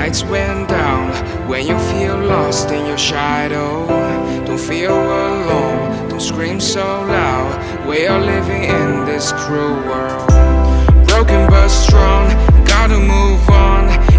lights went down, when you feel lost in your shadow, don't feel alone, don't scream so loud. We are living in this cruel world, broken but strong, gotta move on.